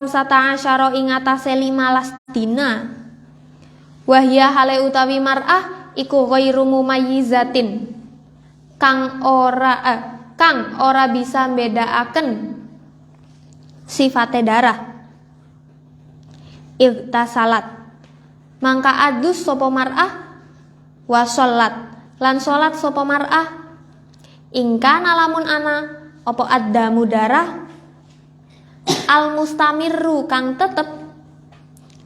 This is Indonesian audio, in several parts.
sata asyara ing atase 15 dina. Wahya hale utawi mar'ah iku ghairu mumayyizatin kang ora bisa mbedakaken sifate darah. Igtasalat mangka adus sapa mar'ah wa sholat lan sholat sapa mar'ah ingka nalamun ana apa addamu darah al mustamirru kang tetep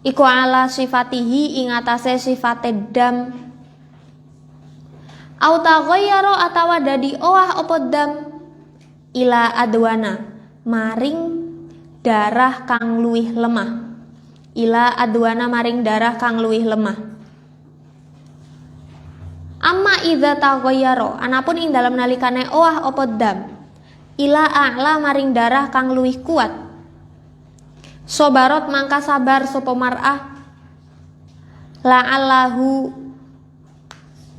iku ala sifatihi ing atase sifate dam au taghayyara atawa dadi owah apa dam ila adwana maring darah kang luwih lemah, ila adwana maring darah kang luwih lemah. Amma idza taghayyara anapun ing dalam nalikane owah apa dam ila a'la maring darah kang luwih kuat, sobarot mangka sabar sapa mar'ah la'allahu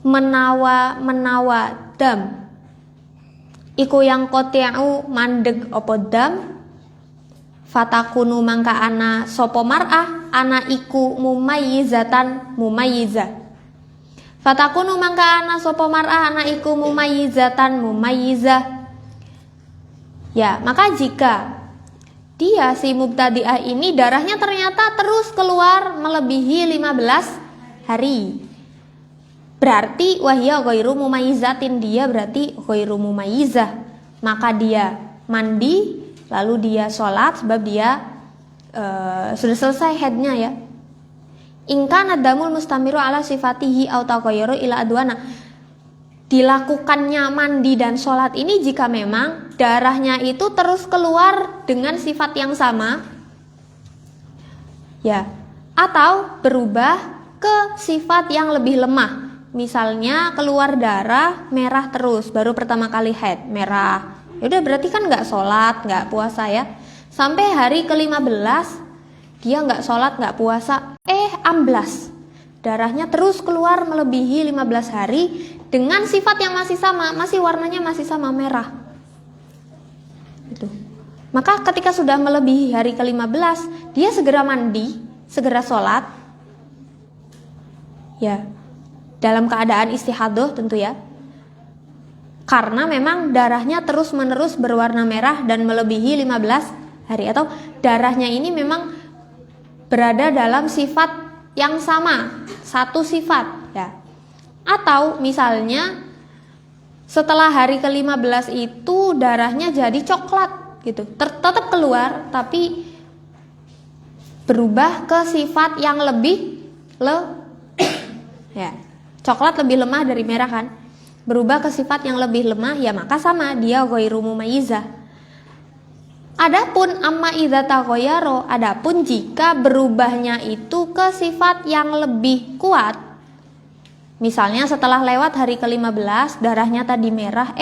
menawa dam iku yang qati'u mandeg apa dam fatakunu mangka ana sapa mar'ah ana iku mumayyizah fatakunu mangka ana sapa mar'ah ana iku mumayyizah. Ya, maka jika dia si mubtadi'ah ini darahnya ternyata terus keluar melebihi 15 hari, berarti wahya ghairu mumayyizatin, dia berarti ghairu mumayyizah. Maka dia mandi lalu dia sholat sebab dia sudah selesai haidnya ya. Ingkana damul mustamiru ala sifatihi au taghayyara ila adwana. Dilakukannya mandi dan sholat ini jika memang darahnya itu terus keluar dengan sifat yang sama ya, atau berubah ke sifat yang lebih lemah. Misalnya keluar darah merah terus, baru pertama kali haid merah, yaudah berarti kan nggak sholat nggak puasa ya, sampai hari ke-15 dia nggak sholat nggak puasa, amblas darahnya terus keluar melebihi 15 hari dengan sifat yang masih sama, masih warnanya masih sama merah. Gitu. Maka ketika sudah melebihi hari ke-15, dia segera mandi, segera sholat. Ya, dalam keadaan istihadah tentu ya. Karena memang darahnya terus-menerus berwarna merah dan melebihi 15 hari, atau darahnya ini memang berada dalam sifat yang sama, satu sifat ya. Atau misalnya setelah hari ke-15 itu darahnya jadi coklat gitu, tetap keluar tapi berubah ke sifat yang lebih ya. Coklat lebih lemah dari merah kan, berubah ke sifat yang lebih lemah ya, maka sama dia ghairu mumayyizzah. Adapun amma idza taghayyara, adapun jika berubahnya itu ke sifat yang lebih kuat, misalnya setelah lewat hari ke-15 darahnya tadi merah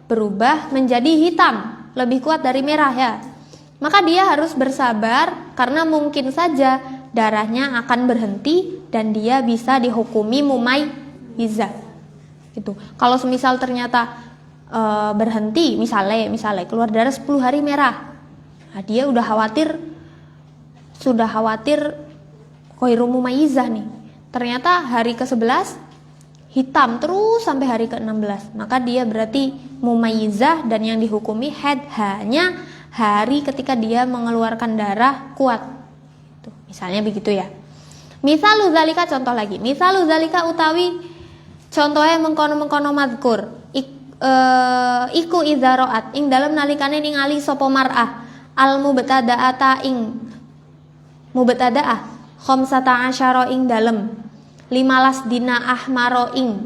berubah menjadi hitam, lebih kuat dari merah ya, maka dia harus bersabar karena mungkin saja darahnya akan berhenti dan dia bisa dihukumi mumayyizzah gitu. Kalau semisal ternyata berhenti, misalnya keluar darah 10 hari merah, nah, dia sudah khawatir ghairu mumayyizzah nih, ternyata hari ke-11 hitam terus sampai hari ke-16, maka dia berarti mumayyizzah dan yang dihukumi haid hanya hari ketika dia mengeluarkan darah kuat. Tuh, misalnya begitu ya. Misalu zalika, contoh lagi. Misalu zalika utawi contohnya mengkono-mengkono madzkur iku idzaroat ing dalam nalikane ningali sapa mar'ah al mubtada'ata ing mubtada'ah khamsata asyara ing dalem 15 dina ahmaro ing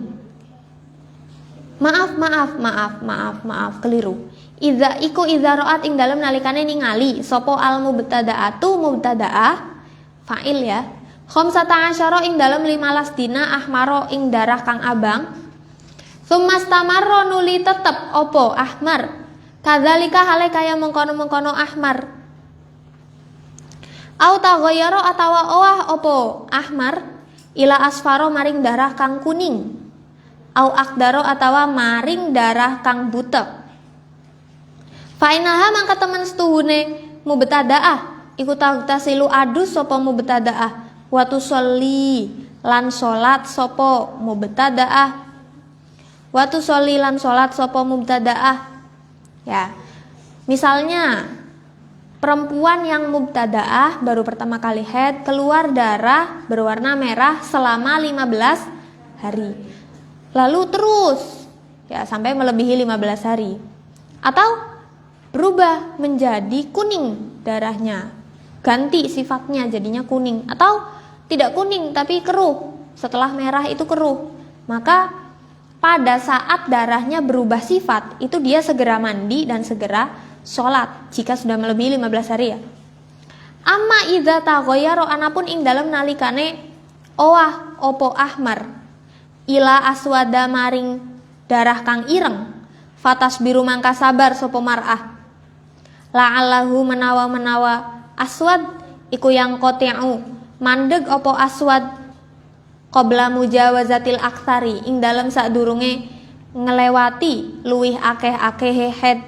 maaf keliru. Iku idzaroat ing dalam nalikane ningali sapa al mubtada'atu mubtada'ah fa'il ya, khamsata asyara ing dalam 15 dina ahmaro ing darah kang abang. Sumastamarro nuli tetep opo ahmar, kadzalika hale kaya mengkono-mengkono ahmar. Au taghayyara atawa owah opo ahmar ila asfaro maring darah kang kuning. Au akdaro atawa maring darah kang butek. Fa inaha mangka temen setuhune mubtadaah iku tagtasilu adus sapa mubtadaah wa tusolli lan salat sapa mubtadaah wa tusolli lan salat sapa mubtadaah. Ya. Misalnya perempuan yang mubtadaah baru pertama kali haid, keluar darah berwarna merah selama 15 hari. Lalu terus ya sampai melebihi 15 hari. Atau berubah menjadi kuning darahnya. Ganti sifatnya jadinya kuning atau tidak kuning tapi keruh. Setelah merah itu keruh. Maka pada saat darahnya berubah sifat itu dia segera mandi dan segera sholat jika sudah melebihi 15 hari ya. Amma idza taghayyara anapun ing dalem nalikane owah opo ahmar ila aswada maring darah kang ireng fatas biru mangka sabar sapa mar'ah la'allahu menawa aswad iku yang qati'u mandeg opo aswad qabla mujawazatil aktsari ing dalem sadurunge ngelewati luwih akeh-akehe haid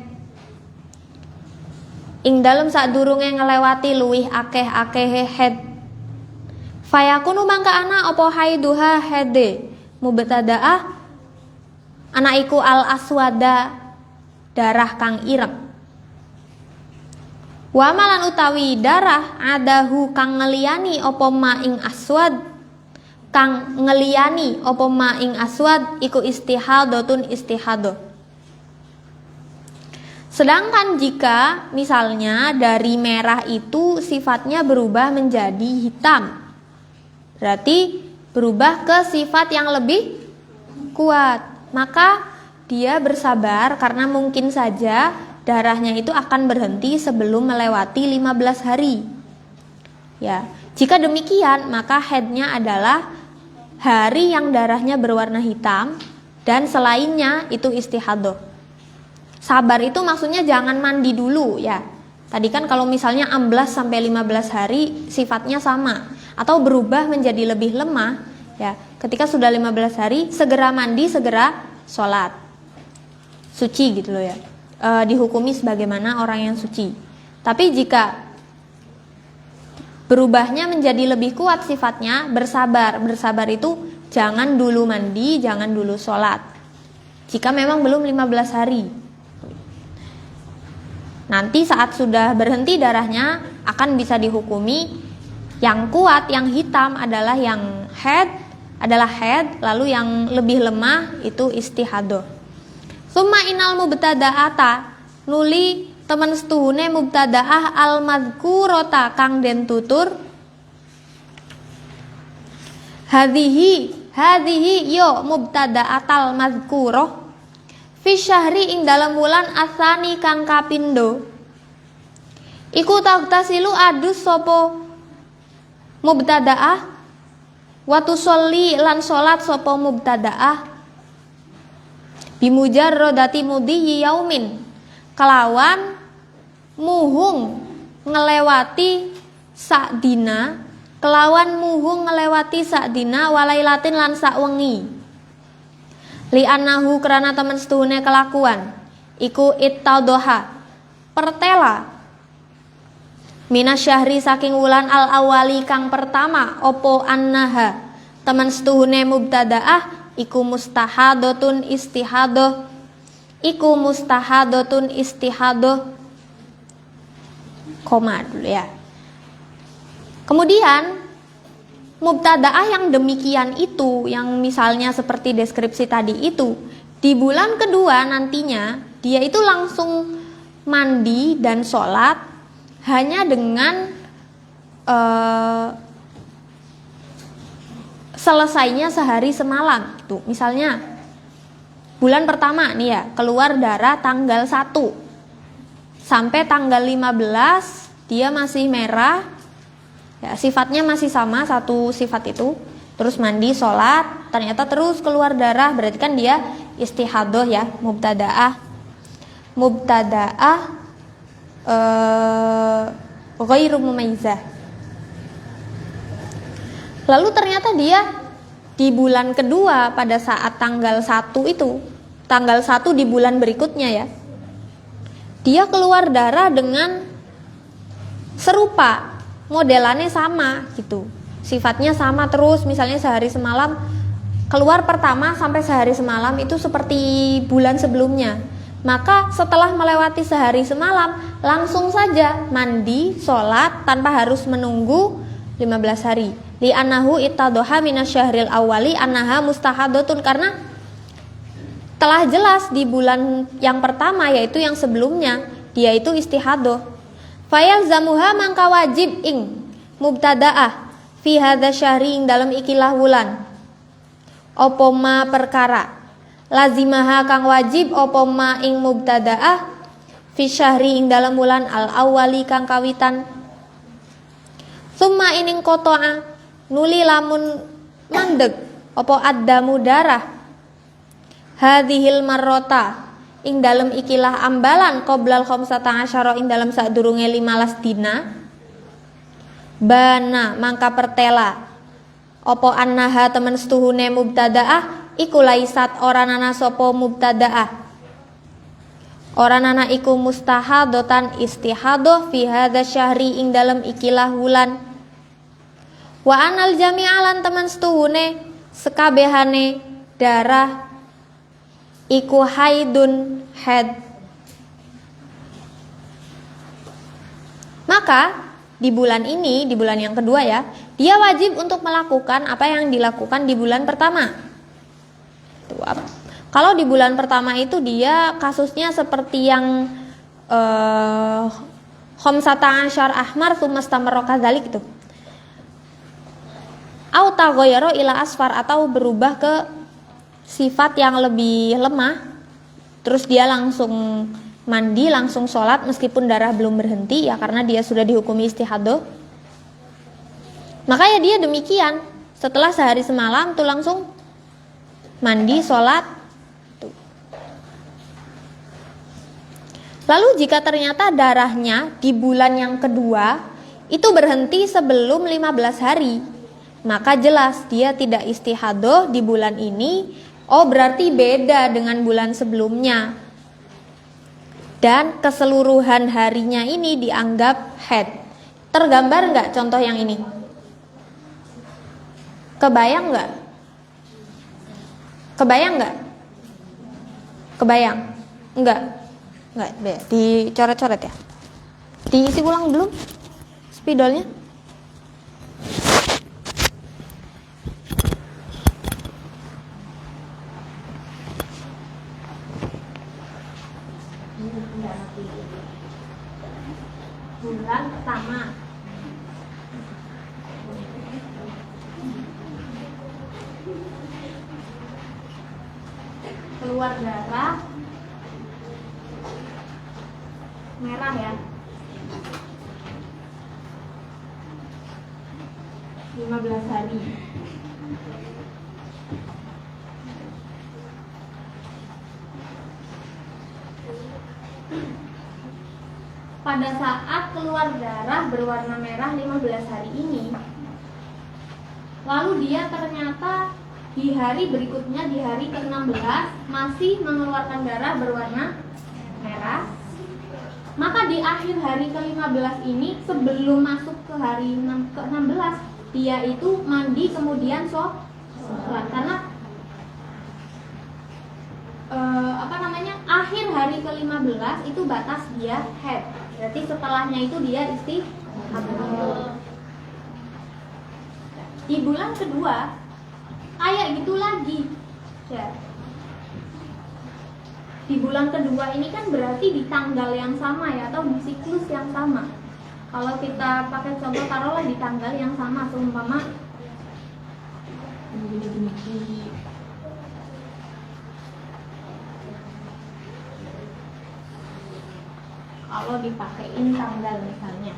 ing dalem sadurunge ngelewati luwih akeh-akehe haid fayakunu mangka ana apa haiduha haide mubtadaah ana iku al aswada darah kang ireng wa malan utawi darah adahu kang ngeliyani apa ma ing aswad kang ngeliyani apa ma ing aswad iku istihadatun istihadah. Sedangkan jika misalnya dari merah itu sifatnya berubah menjadi hitam, berarti berubah ke sifat yang lebih kuat, maka dia bersabar karena mungkin saja darahnya itu akan berhenti sebelum melewati 15 hari. Ya, jika demikian maka haidnya adalah hari yang darahnya berwarna hitam dan selainnya itu istihadah. Sabar itu maksudnya jangan mandi dulu ya. Tadi kan kalau misalnya 14 sampai 15 hari sifatnya sama atau berubah menjadi lebih lemah ya. Ketika sudah 15 hari segera mandi, segera sholat. Suci gitu loh ya. Dihukumi sebagaimana orang yang suci. Tapi jika berubahnya menjadi lebih kuat sifatnya, bersabar. Bersabar itu jangan dulu mandi, jangan dulu sholat. Jika memang belum 15 hari. Nanti saat sudah berhenti darahnya akan bisa dihukumi yang kuat, yang hitam adalah yang haid, lalu yang lebih lemah itu istihadah. Summa inal mubtada'ata nuli temen setuhune mubtada'ah al madhkurota kang den tutur hadhihi yo mubtada'atal madhkuroh fi syahri ing dalam wulan asani kang kapindo iku tagtasilu adus sapa mubtadaah wa tusolli lan salat sapa mubtadaah bimujarradati mudhi yaumin kelawan muhung ngelewati sakdina walailatin lan sakwengi li annahu kerana temen setuhune kelakuan iku ittadha pertela minasyahri saking wulan al awali kang pertama opo annaha temen setuhune mubtadaah iku mustahadatun istihadah koma dulu ya. Kemudian mubtadaah yang demikian itu, yang misalnya seperti deskripsi tadi itu, di bulan kedua nantinya dia itu langsung mandi dan sholat hanya dengan selesainya sehari semalam. Tuh, misalnya bulan pertama nih ya, keluar darah tanggal 1 sampai tanggal 15 dia masih merah. Ya, sifatnya masih sama satu sifat itu, terus mandi, sholat, ternyata terus keluar darah, berarti kan dia istihadah ya, mubtadaah ghairu mumayyizah. Lalu ternyata dia di bulan kedua pada saat tanggal 1 itu, tanggal 1 di bulan berikutnya ya, dia keluar darah dengan serupa, modelannya sama gitu, sifatnya sama terus. Misalnya sehari semalam, keluar pertama sampai sehari semalam itu seperti bulan sebelumnya, maka setelah melewati sehari semalam langsung saja mandi, sholat tanpa harus menunggu 15 hari. Li annahu ittadoha minasyahril awwali annaha mustahadatun, karena telah jelas di bulan yang pertama, yaitu yang sebelumnya, dia itu istihadoh. Fayal zamuha mangka wajib ing mubtadaah fi hadza syahri ing dalam ikilah wulan opo ma perkara lazimaha kang wajib opo ma ing mubtadaah fi syahri ing dalam wulan al awwali kang kawitan. Summa ining kotoa nuli lamun mandeg opo addamu darah hadhil marrota ing dalam ikilah ambalan qoblal khamsata asyara ing dalam sadurunge 15 dina bana mangka pertela opo annaha temen setuhune mubtadaah iku laisat ora nana sopo mubtadaah ora nana iku mustahadotan istihadoh fi hadza syahri ing dalam ikilah wulan. Wa anal jami'alan temen setuhune sekabehane darah iku haidun haid. Maka di bulan ini, di bulan yang kedua ya, dia wajib untuk melakukan apa yang dilakukan di bulan pertama. Kalau di bulan pertama itu dia kasusnya seperti yang khamsata asyar ahmar tsumma kadzalik itu. Au taghayyara ila asfar, atau berubah ke sifat yang lebih lemah, terus dia langsung mandi, langsung sholat meskipun darah belum berhenti ya, karena dia sudah dihukumi istihadoh. Makanya dia demikian, setelah sehari semalam tuh langsung mandi, sholat. Lalu jika ternyata darahnya di bulan yang kedua itu berhenti sebelum 15 hari, maka jelas dia tidak istihadoh di bulan ini. Oh, berarti beda dengan bulan sebelumnya. Dan keseluruhan harinya ini dianggap haid. Tergambar nggak contoh yang ini? Kebayang nggak? Kebayang nggak? Kebayang? Enggak? Enggak, dicoret-coret ya? Diisi ulang belum spidolnya? Bulan pertama keluar darah merah ya, 15 hari. Pada saat keluar darah berwarna merah 15 hari ini, lalu dia ternyata di hari berikutnya, di hari ke-16 masih mengeluarkan darah berwarna merah, maka di akhir hari ke-15 ini sebelum masuk ke hari ke-16 dia itu mandi kemudian sholat, karena akhir hari ke-15 itu batas dia haid. Berarti setelahnya itu dia istihadah. Di bulan kedua kayak gitu lagi ya. Di bulan kedua ini kan berarti di tanggal yang sama ya, atau di siklus yang sama. Kalau kita pakai contoh, taruhlah di tanggal yang sama, seumpama kalau dipakein tanggal misalnya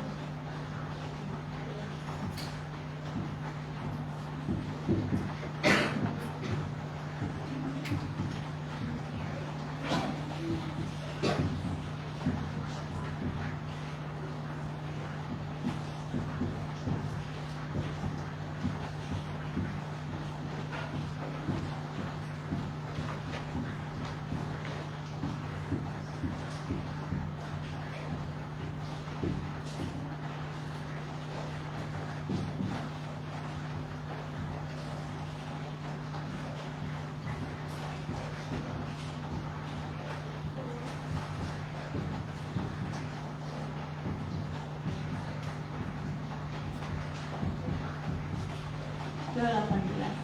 ke-18.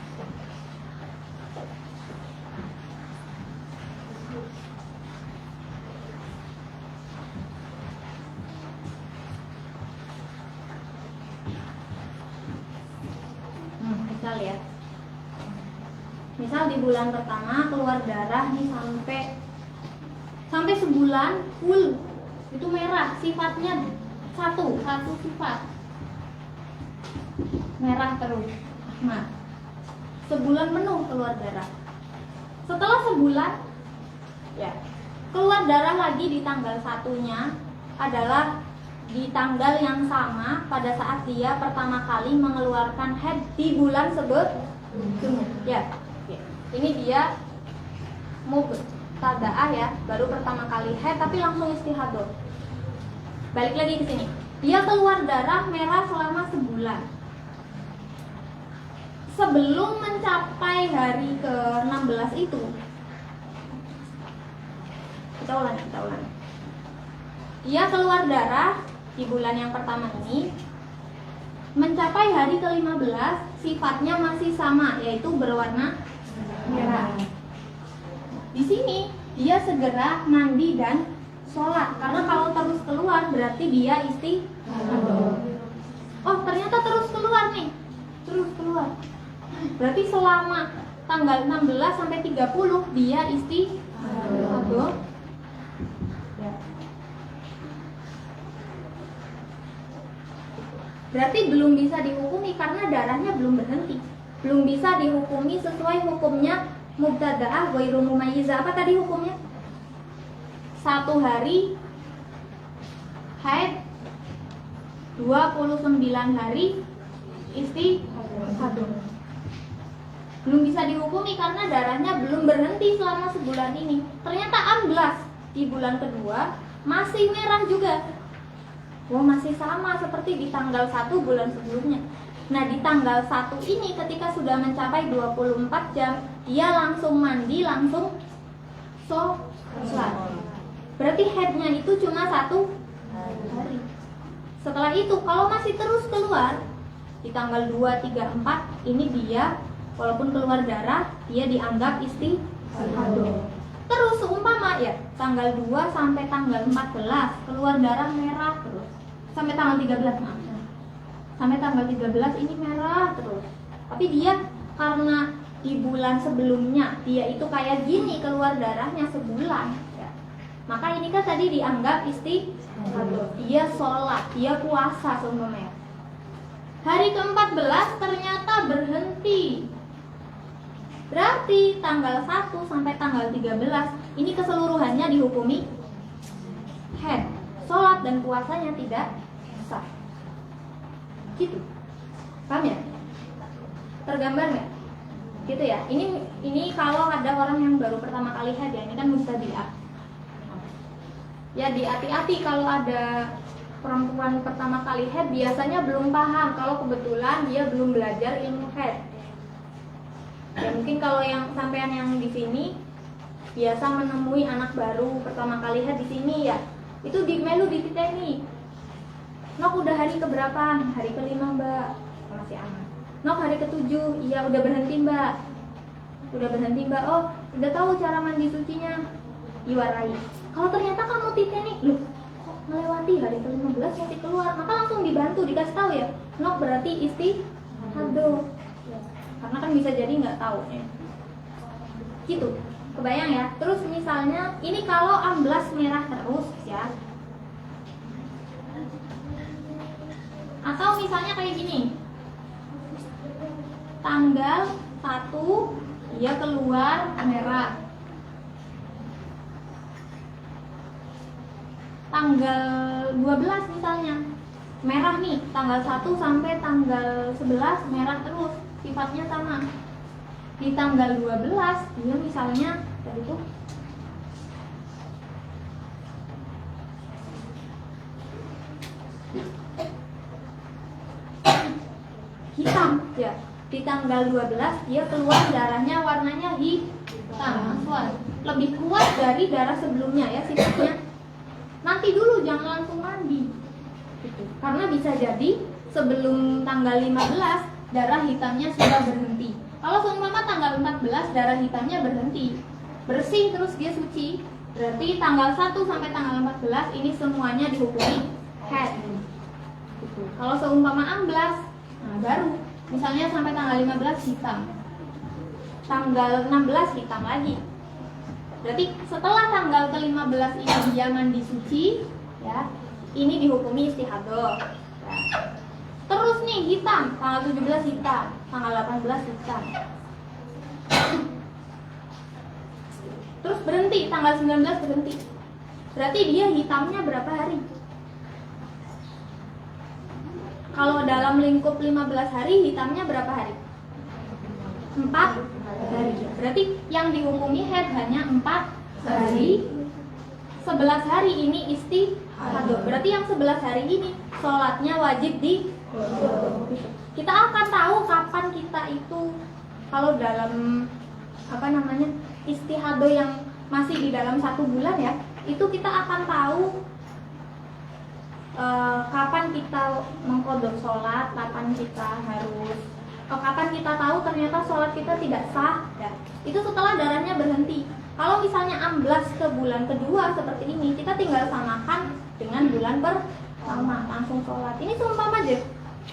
Misal ya, misal di bulan pertama keluar darah nih sampai sebulan full itu merah, sifatnya satu sifat merah terus. Nah, sebulan penuh keluar darah. Setelah sebulan ya keluar darah lagi di tanggal satunya adalah di tanggal yang sama pada saat dia pertama kali mengeluarkan haid di bulan sebelumnya. Ya, ini dia mubtada'ah ya, baru pertama kali haid tapi langsung istihadah. Balik lagi ke sini. Dia keluar darah merah selama sebulan. Sebelum mencapai hari ke-16 itu, kita ulangi. Dia keluar darah di bulan yang pertama ini, mencapai hari ke-15 sifatnya masih sama, yaitu berwarna merah. Di sini dia segera mandi dan sholat, karena kalau terus keluar berarti dia istihadah. Oh, ternyata terus keluar nih, berarti selama tanggal 16 sampai 30 dia istihadah. Berarti belum bisa dihukumi karena darahnya belum berhenti. Belum bisa dihukumi sesuai hukumnya mubtada'ah ghairu mumayyizah. Apa tadi hukumnya? 1 hari haid, 29 hari istihadah. Belum bisa dihukumi karena darahnya belum berhenti selama sebulan ini. Ternyata amblas di bulan kedua masih merah juga. Wah, masih sama seperti di tanggal 1 bulan sebelumnya. Nah, di tanggal 1 ini ketika sudah mencapai 24 jam, dia langsung mandi, langsung sholat. Berarti haidnya itu cuma 1 hari. Setelah itu kalau masih terus keluar di tanggal 2, 3, 4, ini dia walaupun keluar darah, dia dianggap istihadah. Terus seumpama ya tanggal 2 sampai tanggal 14 keluar darah merah terus. Sampai tanggal 13, maaf. Sampai tanggal 13 ini merah terus. Tapi dia karena di bulan sebelumnya dia itu kayak gini keluar darahnya sebulan ya. Maka ini kan tadi dianggap istihadah. Dia sholat, dia puasa seumpamanya. Hari ke-14 ternyata berhenti. Berarti tanggal 1 sampai tanggal 13 ini keseluruhannya dihukumi haid. Sholat dan puasanya tidak sah. Gitu. Paham ya? Tergambar nggak? Gitu ya. Ini kalau ada orang yang baru pertama kali haid ya, ini kan mubtadi'ah. Ya hati-hati kalau ada perempuan pertama kali haid biasanya belum paham kalau kebetulan dia belum belajar ilmu haid. Ya mungkin kalau yang sampean yang di sini biasa menemui anak baru pertama kali haid di sini ya, itu di melu dititeni. Nok udah hari keberapa? Hari ke-5 mbak. Masih aman. Nok hari ke-7. Iya udah berhenti mbak. Oh udah tahu cara mandi sucinya. Diwarai. Kalau ternyata kamu titeni, loh kok melewati hari ke-15 masih keluar, maka langsung dibantu, dikasih tahu ya. Nok berarti istihadah. Karena kan bisa jadi nggak tahu ya. Gitu. Kebayang ya. Terus misalnya ini kalau amblas merah terus ya. Atau misalnya kayak gini. Tanggal 1 dia keluar merah. Tanggal 12 misalnya merah nih, tanggal 1 sampai tanggal 11 merah terus, sifatnya sama. Di tanggal 12 dia misalnya tadi tuh hitam ya. Di tanggal 12 dia keluar darahnya warnanya hitam, lebih kuat dari darah sebelumnya ya sifatnya. Nanti dulu jangan langsung mandi gitu. Karena bisa jadi sebelum tanggal 15 darah hitamnya sudah berhenti. Kalau seumpama tanggal 14 darah hitamnya berhenti, bersih terus dia suci, berarti tanggal 1 sampai tanggal 14 ini semuanya dihukumi haid. Gitu. Kalau seumpama amblas, nah baru misalnya sampai tanggal 15 hitam, tanggal 16 hitam lagi. Berarti setelah tanggal ke-15 ini dia mandi suci, ya, ini dihukumi istihadah. Ya. Terus nih hitam, tanggal 17 hitam, tanggal 18 hitam. Terus berhenti, tanggal 19 berhenti. Berarti dia hitamnya berapa hari? Kalau dalam lingkup 15 hari, hitamnya berapa hari? 4 hari. Berarti yang dihukumi haid hanya 4 hari. 11 hari ini istihadah. Berarti yang 11 hari ini sholatnya wajib di. Kita akan tahu kapan kita itu, kalau dalam istihadah yang masih di dalam 1 bulan ya, itu kita akan tahu kapan kita mengqadha sholat, kapan kita tahu ternyata sholat kita tidak sah ya. Itu setelah darahnya berhenti. Kalau misalnya amblas ke bulan kedua seperti ini, kita tinggal samakan dengan bulan pertama, langsung sholat. Ini seumpama aja.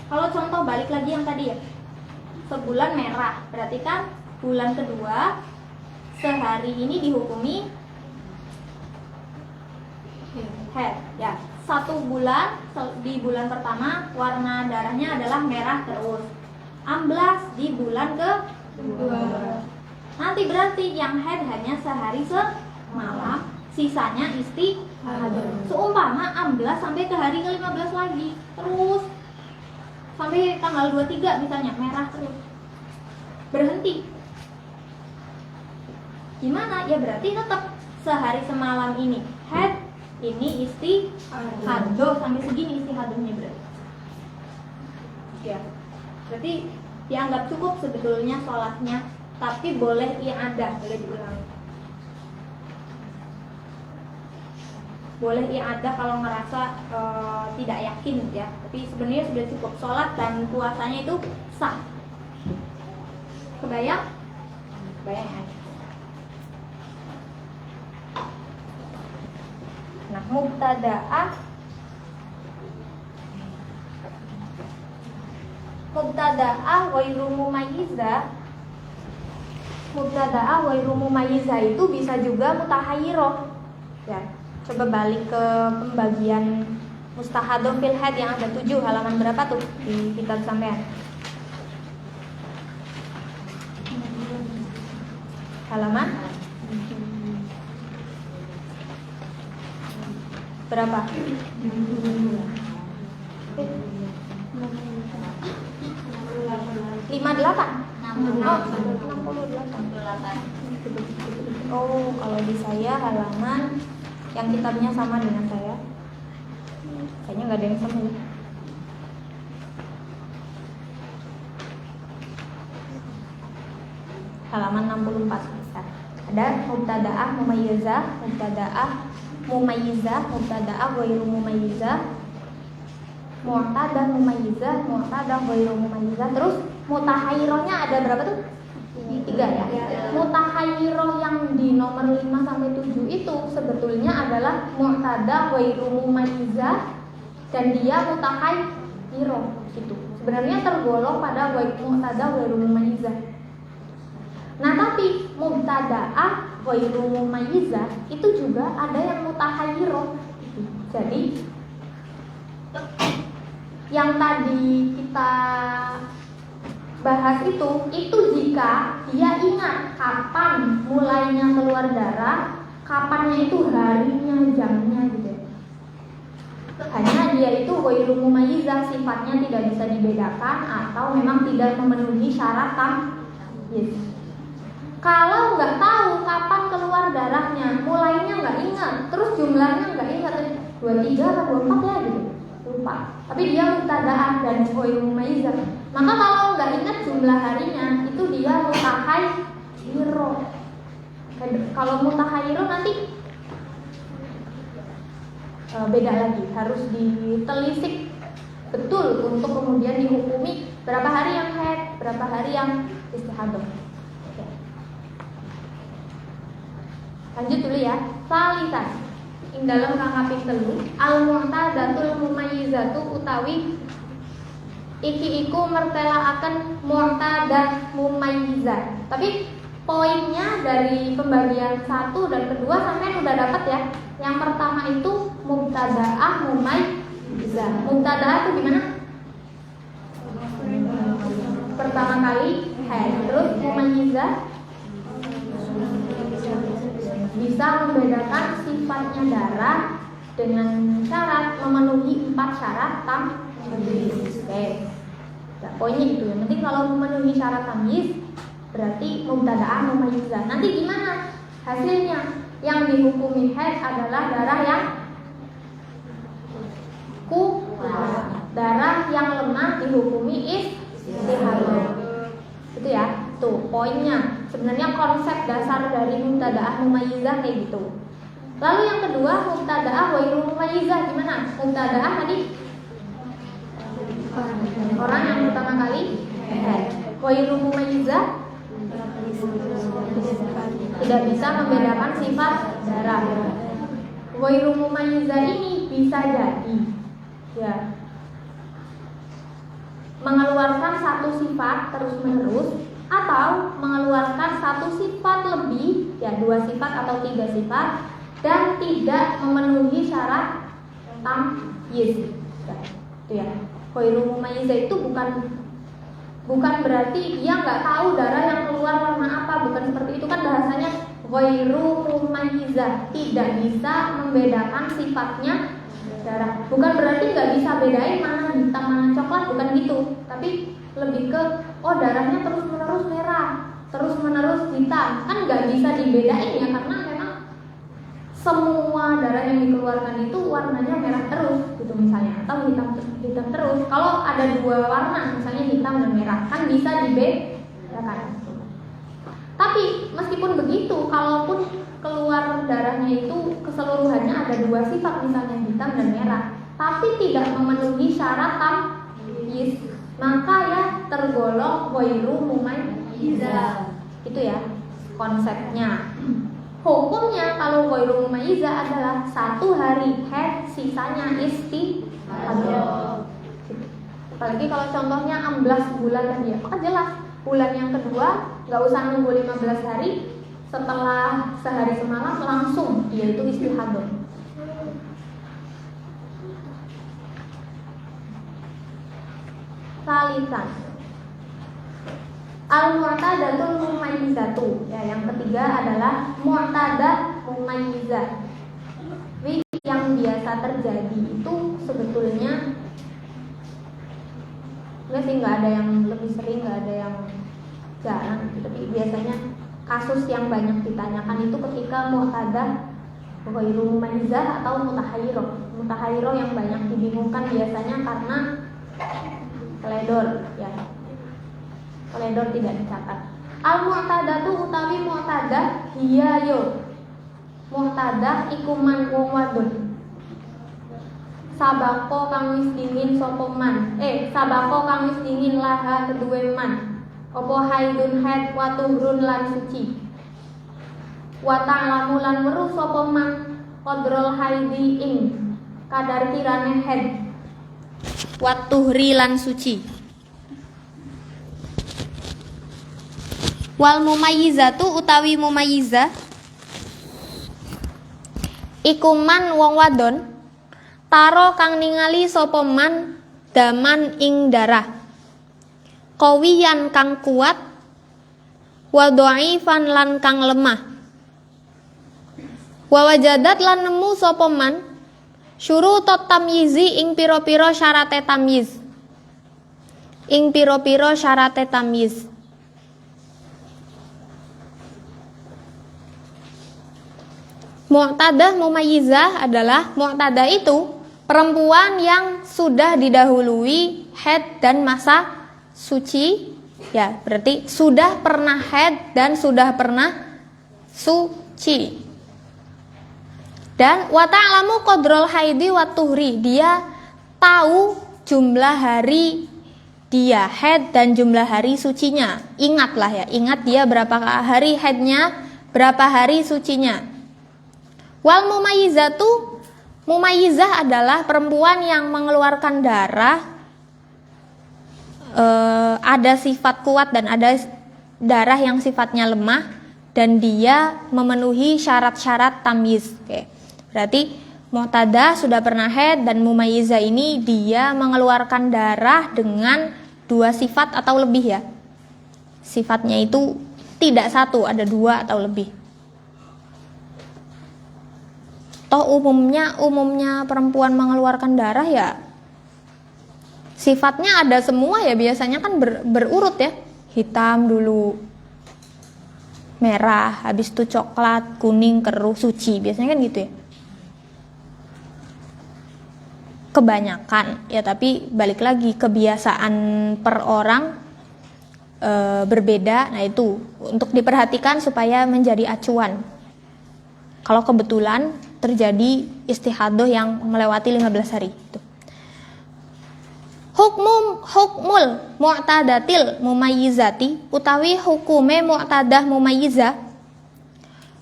Kalau contoh balik lagi yang tadi ya, sebulan merah, berarti kan bulan kedua sehari ini dihukumi haid ya. 1 bulan, di bulan pertama warna darahnya adalah merah terus, amblas di bulan kedua. Nanti berarti yang haid hanya sehari semalam, sisanya istihadah. Seumpama amblas sampai ke hari ke-15 lagi, terus sampai tanggal 23 misalnya merah terus, berhenti. Gimana? Ya berarti tetap sehari semalam ini haid, ini istihadah, sampai segini istihadahnya berarti. Ya. Berarti dianggap cukup sebetulnya sholatnya, tapi boleh i'adah, boleh diulangi. Boleh i'adah kalau ngerasa tidak yakin ya. Tapi sebenarnya sudah cukup, sholat dan puasanya itu sah. Kebayang? Kebayang. Nah, mubtada'ah ghairu mumayyizah. Mubtada'ah ghairu mumayyizah itu bisa juga mutahayyirah. Ya. Coba balik ke pembagian mustahadah fil haid yang ada 7, halaman berapa tuh di kitab sampean? Halaman berapa? 58. Oh, kalau di saya halaman yang kitabnya sama dengan saya. Kayaknya nggak ada yang sama. Halaman 64. Ada mubtada'ah mumayyizah, mubtada'ah mumayyizah, mubtada'ah ghairu mumayyizah, mu'tadah mumayyizah, mu'tadah ghairu mumayyizah. Terus mutahayyirahnya ada berapa tuh? 3 ya. Mutahayyirah yang di nomor 5 sampai 7 itu sebetulnya adalah mu'tadah ghairu mumayyizah dan dia mutahayyirah gitu. Sebenarnya tergolong pada mu'tadah ghairu mumayyizah. Nah, tapi mubtada'ah ghairu mumayyizah itu juga ada yang mutahayyirah. Jadi yang tadi kita bahas itu jika dia ingat kapan mulainya keluar darah, kapannya itu harinya, jamnya gitu. Hanya dia itu ghairu mumayyizah, sifatnya tidak bisa dibedakan atau memang tidak memenuhi syarat tamyiz. Kalau nggak tahu kapan keluar darahnya, mulainya nggak ingat, terus jumlahnya nggak ingat, 23 atau 24 ya gitu, lupa. Tapi dia mubtada'ah dan ghairu mumayyizah. Maka kalau nggak ingat jumlah harinya, itu dia mutahayyirah. Kalau mutahayyirah nanti beda lagi, harus ditelisik betul untuk kemudian dihukumi berapa hari yang haid, berapa hari yang istihadah. Oke. Lanjut dulu ya. Salisan. Ing dalam kangkaping telu al-mu'tadatul mumayyizatu utawi iki iku mertelaaken mu'tadah mumayyizah. Tapi poinnya dari pembagian 1 dan kedua sampai udah dapat ya. Yang pertama itu mubtadaah mumayyizah. Mubtadaah itu gimana? Pertama kali head, terus mumayyizah bisa membedakan sifatnya darah dengan syarat memenuhi 4 syarat tamyiz. Oke. Nah, poinnya itu. Yang penting kalau memenuhi syarat tamyiz berarti mubtadaah mumayyizah. Nanti gimana hasilnya? Yang dihukumi haid adalah darah yang kuat. Darah yang lemah dihukumi istihadah. Itu ya. Tuh poinnya. Sebenarnya konsep dasar dari mubtadaah mumayyizah kayak gitu. Lalu yang kedua mubtadaah ghairu mumayyizah gimana? Mubtadaah tadi orang yang pertama kali ghairu mumayyizah tidak bisa membedakan sifat darah. Ghairu mumayyizah ini bisa jadi ya mengeluarkan satu sifat terus-menerus atau mengeluarkan satu sifat lebih, ya 2 sifat atau 3 sifat dan tidak memenuhi syarat tamyiz. Ya, itu ya. Ghairu mumayyizah itu bukan berarti dia nggak tahu darah yang keluar warna apa, bukan seperti itu kan bahasanya. Ghairu mumayyizah tidak bisa membedakan sifatnya darah. Bukan berarti nggak bisa bedain mana hitam mana coklat, bukan gitu. Tapi lebih ke darahnya terus menerus merah, terus menerus hitam, kan nggak bisa dibedain ya karena memang semua darah yang dikeluarkan itu warnanya merah terus gitu misalnya, atau hitam terus. Kalau ada 2 warna misalnya hitam dan merah kan bisa dibedakan. Tapi meskipun begitu, kalaupun keluar darahnya itu keseluruhannya ada 2 sifat misalnya hitam dan merah, tapi tidak memenuhi syarat tamyiz, maka ya tergolong ghairu mumayyizah. Itu ya konsepnya. Hukumnya kalau ghairu mumayyizah adalah 1 hari haid, sisanya istihadah. Apalagi kalau contohnya 16 bulan tadi ya, maka jelas bulan yang kedua nggak usah nunggu 15 hari, setelah sehari semalam langsung dia itu istihadah. Salisan al-mu'tadatul mumayyizatu. Ya, yang ketiga adalah mu'tadah mumayyizah. Yang biasa terjadi itu sebetulnya enggak sih, nggak ada yang lebih sering, nggak ada yang jarang, tapi biasanya kasus yang banyak ditanyakan itu ketika mu'tadah ghairu mumayyizah atau mutahayyirah. Mutahayyirah yang banyak dibingungkan biasanya karena teledor ya. Teledor tidak dicatat. Al-mu'tadatu utawi mu'tadah hiya yo. Mu'tadah iku man wong wadon. Sabako kang wis dingin sapa man. Sabako kang wis dingin laha keduwe man. Apa haidun haid wa tuhrun lan suci. Wa ta'lamu lan weruh sapa man qadrul haidi ing kadar kirane haid. Wa tuhri lan suci. Wal mumayyizatu utawi mumayyizah iku man wong wadon taro kang ningali sapa man daman ing darah qawiyan kang kuat wa dhaifan lan kang lemah wa wajadat lan nemu sapa man syurutot tamyizi ing pira-pira syarate tamyiz. Ing pira-pira syarate tamyiz. Mu'tadah mumayyizah adalah mu'tadah itu perempuan yang sudah didahului haid dan masa suci, ya berarti sudah pernah haid dan sudah pernah suci. Dan wa ta'lamu qadrul haidi wa tuhri, dia tahu jumlah hari dia haid dan jumlah hari sucinya. Ingatlah ya, ingat dia berapa hari haidnya, berapa hari sucinya. Wal mumayyizatu, mumayyizah adalah perempuan yang mengeluarkan darah, ada sifat kuat dan ada darah yang sifatnya lemah, dan dia memenuhi syarat-syarat tamyiz. Oke. Berarti mu'tadah sudah pernah haid dan mumayyizah ini dia mengeluarkan darah dengan 2 sifat atau lebih ya. Sifatnya itu tidak 1, ada 2 atau lebih. Toh umumnya perempuan mengeluarkan darah ya sifatnya ada semua ya, biasanya kan berurut ya. Hitam dulu, merah, habis itu coklat, kuning, keruh, suci. Biasanya kan gitu ya. Kebanyakan ya, tapi balik lagi kebiasaan per orang berbeda. Nah itu untuk diperhatikan supaya menjadi acuan kalau kebetulan terjadi istihadah yang melewati 15 hari itu. Hukmul mu'tadatil mumayyizati, utawi hukume mu'tadah mumayyizah,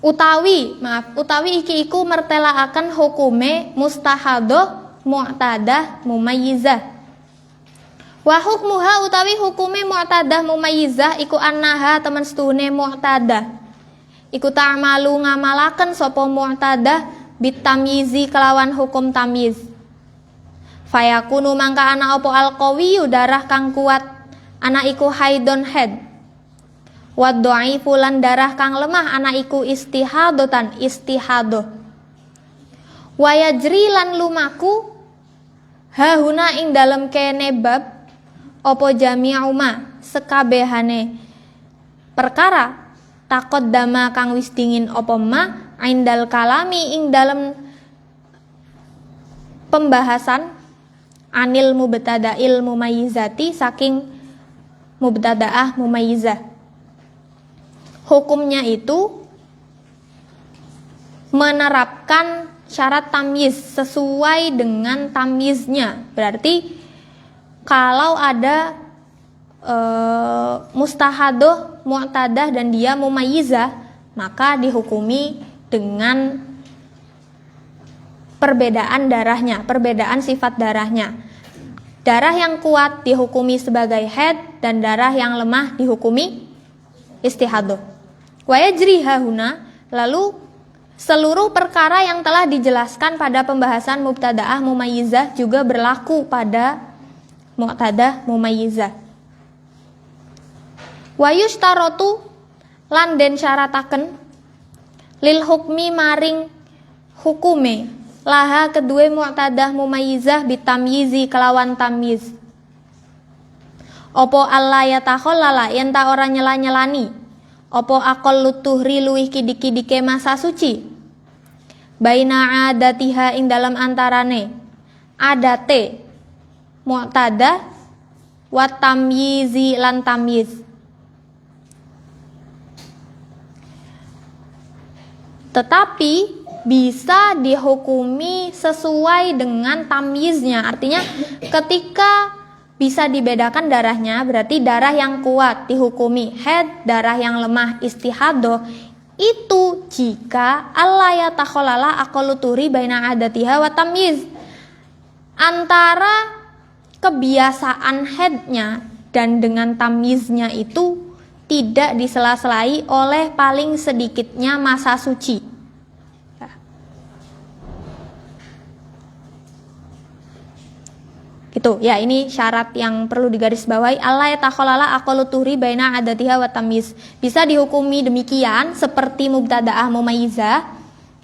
utawi iki iku mertelaaken hukume mustahadah mu'tadah mumayyizah. Wa hukmuha, utawi hukume mu'tadah mumayyizah iku annaha temen setune mu'tadah iku ta'malu ngamalaken sapa mu'tadah bitamyizi kelawan hukum tamyiz. Fayakunu mangka ana apa alqawiyu darah kang kuat ana iku haidon haid, wa dhaifu lan darah kang lemah ana iku istihadotan istihadoh. Wa yajri lan lumaku hahuna ing dalem kene bab opo jami'u ma sekabehane perkara taqaddama kang wis dingin opo ma indal kalami ing dalem pembahasan anil mubtada'il mumayyizati saking mubtada'ah mumayyizah. Hukumnya itu menerapkan syarat tamyiz sesuai dengan tamyiznya. Berarti kalau ada mustahadoh mu'tadah dan dia mumayyizah, maka dihukumi dengan perbedaan darahnya, perbedaan sifat darahnya. Darah yang kuat dihukumi sebagai haid dan darah yang lemah dihukumi istihadoh. Wa yajri hahuna, lalu seluruh perkara yang telah dijelaskan pada pembahasan mubtadaah mumayyizah juga berlaku pada mu'tadah mumayyizah. Wa yushtaratu lan den syarataken lil hukmi maring hukume laha kedue mu'tadah mumayyizah bitamyizi kelawan tamyiz. Opo alla yatakhallala yen ta ora nyela-nyelani opo akol lutuhri luwih kidik-kidike masa suci baina adatiha ing dalam antarane adate mu'tadah wa tamyizi lan tamyiz. Tetapi bisa dihukumi sesuai dengan tamyiznya. Artinya ketika bisa dibedakan darahnya, berarti darah yang kuat dihukumi haid, darah yang lemah istihadoh. Itu jika Allah yatakholala akoluturi baina adatiha wa tamyiz, antara kebiasaan haidnya dan dengan tamyiznya itu tidak disela-selai oleh paling sedikitnya masa suci. Gitu ya, ini syarat yang perlu digarisbawahi. Allah yatakholala aqaluturi baina adatiha wa tamyiz. Bisa dihukumi demikian seperti mubtadaah mumayyizah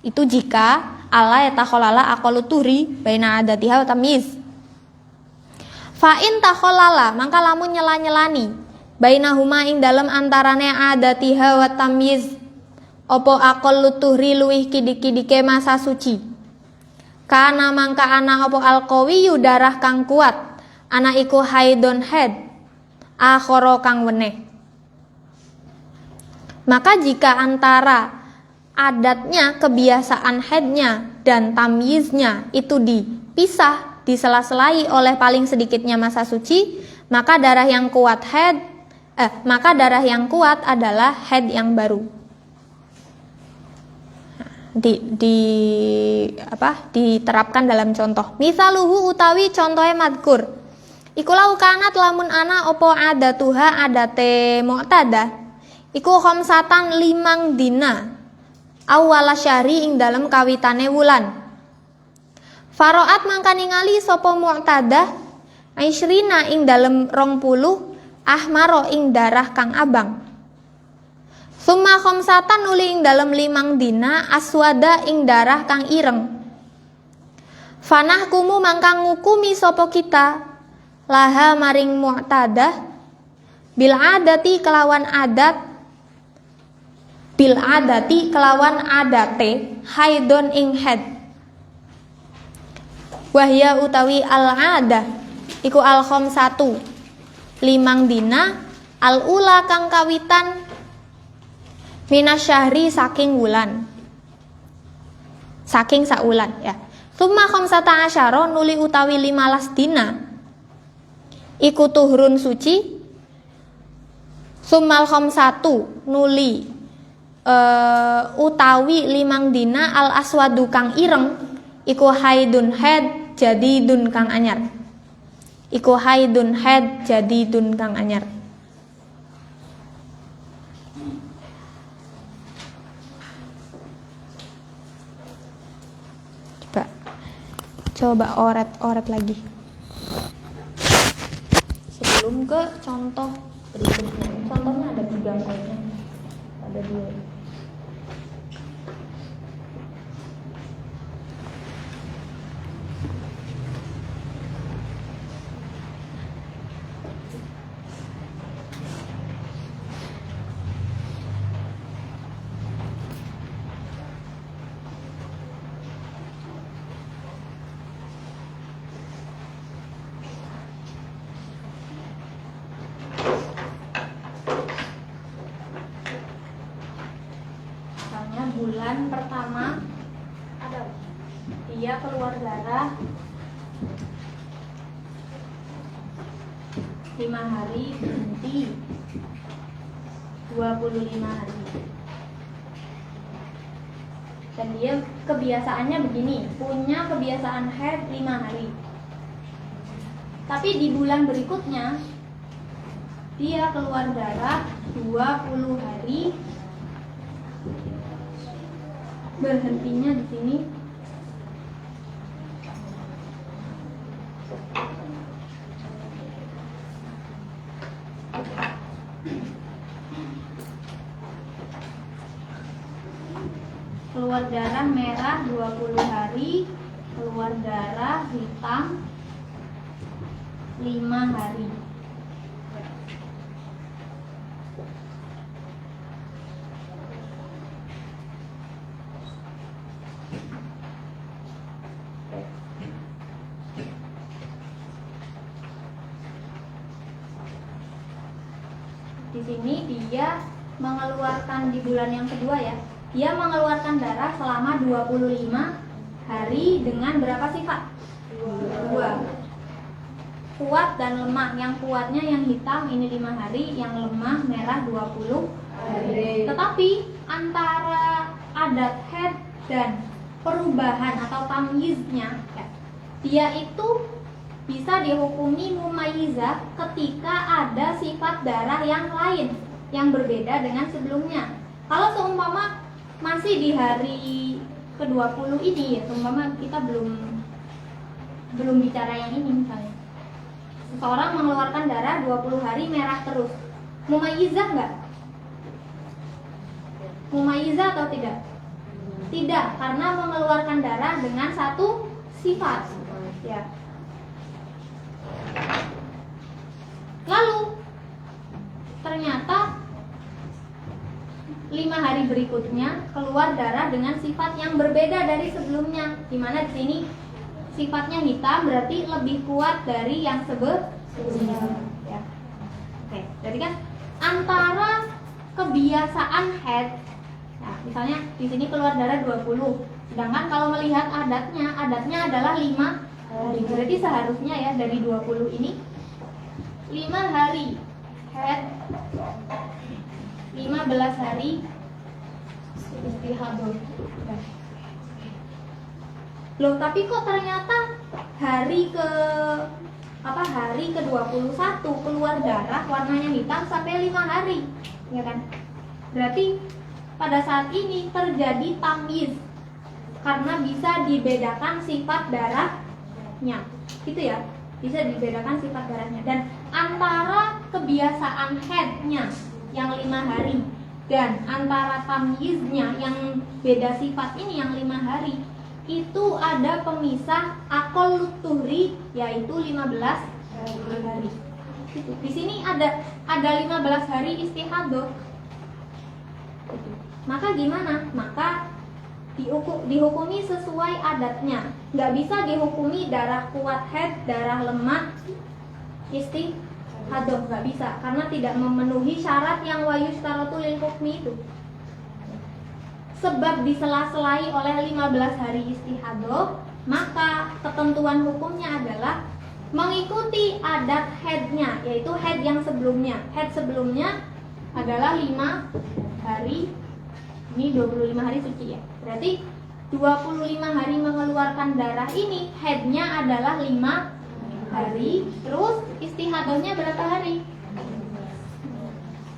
itu jika Allah yatakholala aqaluturi baina adatiha wa tamyiz. Fa in takholala, maka lamun nyela-nyelani bainahuma ing dalem antarane adatiha wa tamyiz opo aqaluturi luwih kidik-kidike masa suci. Kana mangka ana opo alqawiyu darah kang kuat ana iku haidon haid akhara kang weneh. Maka jika antara adatnya kebiasaan haidnya dan tamyiznya itu dipisah, disela-selai oleh paling sedikitnya masa suci, Maka darah yang kuat adalah haid yang baru. Diterapkan dalam contoh. Misaluhu utawi contohnya madkur. Iku lau kanat lamun ana opo adatuha adate mu'tadah. Iku khamsatan 5 dina. Awwala syahri ing dalem kawitane wulan. Faroat mangka ningali sapa mu'tadah Aishrina ing dalem 20 ahmaro ing darah kang abang. Summa khamsatan nuli ing dalem 5 dina aswada ing darah kang ireng. Fanah kumu mangka ngukumi sapa kita laha maring mu'tadah bil adati kelawan adate haidon ing haid. Wahya utawi al-adah iku al-khamsatu 5 dina al-ula kang kawitan minasyahri saking wulan. Saking saulan ya. Summa khamsata asyara nuli utawi 15 dina iku tuhrun suci. Summal khamsatu nuli utawi 5 dina al aswadu kang ireng iku haidun haid jadidun kang anyar. Iku haidun haid jadidun kang anyar. Coba oret lagi sebelum ke contoh berikutnya. Contohnya ada 3 kayaknya, ada 2. Bulan pertama dia keluar darah 5 hari berhenti 25 hari. Dan dia kebiasaannya begini, punya kebiasaan haid 5 hari. Tapi di bulan berikutnya dia keluar darah 20 hari. Berhentinya di sini keluar darah merah 20 hari, keluar darah hitam 5 hari. Di sini dia mengeluarkan di bulan yang kedua ya. Dia mengeluarkan darah selama 25 hari dengan berapa sifat? 2. Kuat dan lemah. Yang kuatnya yang hitam ini 5 hari, yang lemah merah 20 hari. Tetapi antara adat haid dan perubahan atau tamyiznya ya, dia itu bisa dihukumi mumayyizah ketika ada sifat darah yang lain yang berbeda dengan sebelumnya. Kalau seumpama masih di hari ke-20 ini ya, seumpama kita belum bicara yang ini misalnya. Seseorang mengeluarkan darah 20 hari merah terus. Mumayyizah enggak? Mumayyizah atau tidak? Tidak, karena mengeluarkan darah dengan satu sifat. Ya. Lalu ternyata 5 hari berikutnya keluar darah dengan sifat yang berbeda dari sebelumnya. Di mana di sini sifatnya hitam berarti lebih kuat dari yang sebelumnya. Ya. Oke, jadi kan antara kebiasaan haid, nah, misalnya di sini keluar darah 20, sedangkan kalau melihat adatnya adalah 5 hari. Berarti seharusnya ya dari 20 ini 5 hari haid, 15 hari istihadah. Loh, tapi kok ternyata hari ke-21 keluar darah warnanya hitam sampai 5 hari, ya kan? Berarti pada saat ini terjadi tamyiz karena bisa dibedakan sifat darahnya, gitu ya, bisa dibedakan sifat darahnya. Dan antara kebiasaan haidnya yang 5 hari dan antara tamyiznya yang beda sifat ini yang 5 hari, itu ada pemisah aqallut tuhri, yaitu 15 hari. Gitu. Di sini ada 15 hari istihadah. Maka gimana? Maka dihukumi sesuai adatnya. Nggak bisa dihukumi darah kuat haid, darah lemah istihadah, nggak bisa, karena tidak memenuhi syarat yang wayushtaratu lil hukmi itu. Sebab disela-selai oleh 15 hari istihadah, maka ketentuan hukumnya adalah mengikuti adat haidnya, yaitu haid yang sebelumnya. Haid sebelumnya adalah 5 hari, ini 25 hari suci ya. Berarti 25 hari mengeluarkan darah ini, haidnya adalah 5 hari. Terus istihadahnya berapa hari?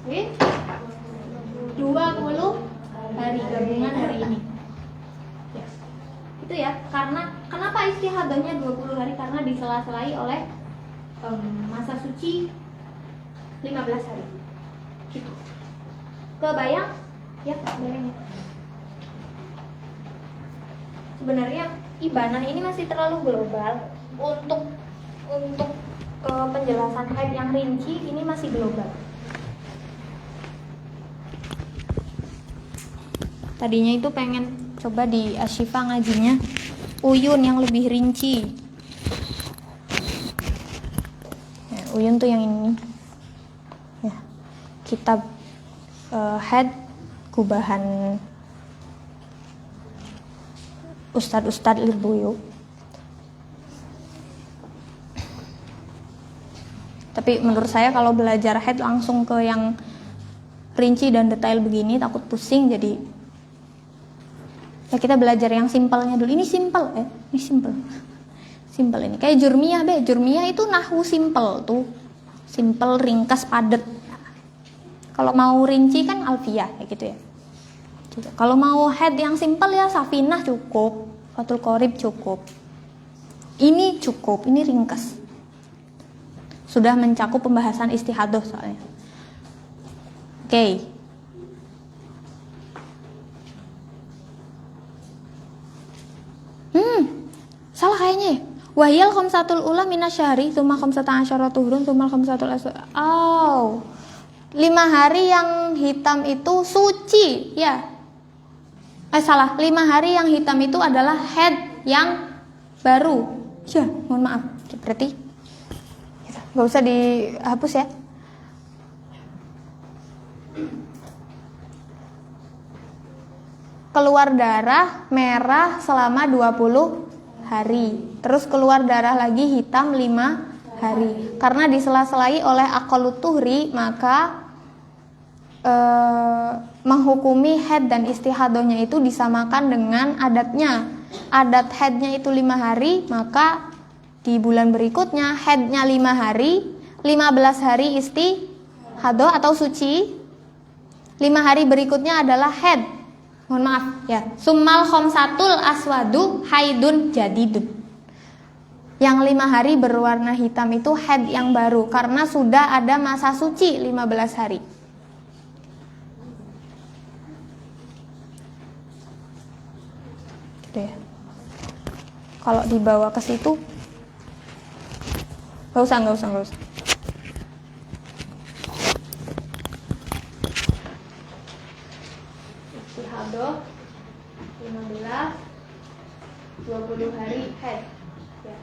Oke, 20 hari gabungan hari ini. Ya. Itu ya, karena kenapa istihadahnya 20 hari? Karena disela-selai oleh masa suci 15 hari. Gitu. Kebayang? Ya, kebayang ya. Sebenarnya ibanah ini masih terlalu global untuk penjelasan haid yang rinci, ini masih global. Tadinya itu pengen coba di Asyifa ngajinya Uyun yang lebih rinci. Ya, Uyun tuh yang ini. Ya, kitab haid kubahan Ustadz Lirboyo. Tapi menurut saya kalau belajar haid langsung ke yang rinci dan detail begini takut pusing, jadi ya kita belajar yang simpelnya dulu. Ini simpel ini simpel. Simpel ini. Kayak Jurmiyah Jurmiyah itu nahwu simpel tuh. Simpel, ringkas, padat. Kalau mau rinci kan Alfiyah kayak gitu ya. Kalau mau haid yang simpel ya Safinah cukup, Fathul Qorib cukup. Ini cukup, ini ringkas. Sudah mencakup pembahasan istihadah soalnya. Oke. Salah kayaknya. Wahyal khamsatul ula minasyahri, tsumma khamsata asyara tuhurun, tsumma khamsatul aswa. 5 hari yang hitam itu suci, ya. Salah, 5 hari yang hitam itu adalah haid yang baru. Ya, mohon maaf. Berarti nggak usah dihapus ya. Keluar darah merah selama 20 hari. Terus keluar darah lagi hitam 5 hari. Karena disela-selai oleh aqallut tuhri, maka menghukumi haid dan istihadahnya itu disamakan dengan adatnya. Adat haidnya itu 5 hari, maka di bulan berikutnya haidnya 5 hari, 15 hari istihadah atau suci. 5 hari berikutnya adalah haid. Mohon maaf ya. Summal khamsatul aswadu haidun jadidun. Yang 5 hari berwarna hitam itu haid yang baru karena sudah ada masa suci 15 hari. Gitu ya. Kalau dibawa ke situ nggak usah. Istihadah 15 20 hari haid. Ya.